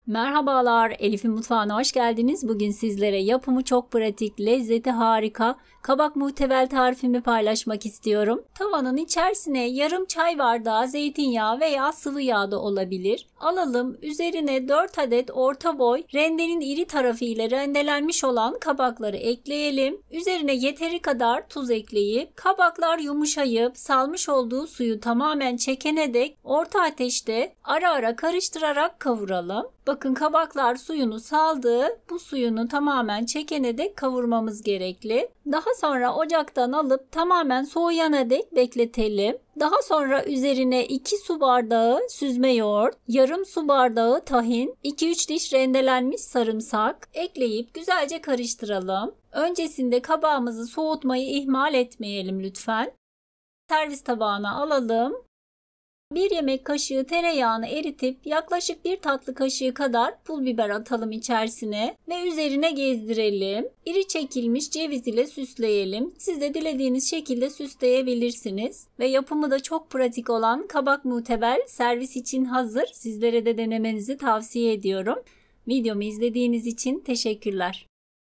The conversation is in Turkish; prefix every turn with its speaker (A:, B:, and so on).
A: Merhabalar, Elif'in mutfağına hoş geldiniz. Bugün sizlere yapımı çok pratik, lezzeti harika, kabak muhtevel tarifimi paylaşmak istiyorum. Tavanın içerisine yarım çay bardağı zeytinyağı veya sıvı yağ da olabilir. Alalım, üzerine 4 adet orta boy rendenin iri tarafı ile rendelenmiş olan kabakları ekleyelim. Üzerine yeteri kadar tuz ekleyip kabaklar yumuşayıp salmış olduğu suyu tamamen çekene dek orta ateşte ara ara karıştırarak kavuralım. Bakın kabaklar suyunu saldı. Bu suyunu tamamen çekene dek kavurmamız gerekli. Daha sonra ocaktan alıp tamamen soğuyana dek bekletelim. Daha sonra üzerine 2 su bardağı süzme yoğurt, yarım su bardağı tahin, 2-3 diş rendelenmiş sarımsak ekleyip güzelce karıştıralım. Öncesinde kabağımızı soğutmayı ihmal etmeyelim lütfen. Servis tabağına alalım. 1 yemek kaşığı tereyağını eritip yaklaşık 1 tatlı kaşığı kadar pul biber atalım içerisine ve üzerine gezdirelim. İri çekilmiş ceviz ile süsleyelim. Siz de dilediğiniz şekilde süsleyebilirsiniz. Ve yapımı da çok pratik olan kabak muhtebel servis için hazır. Sizlere de denemenizi tavsiye ediyorum. Videomu izlediğiniz için teşekkürler.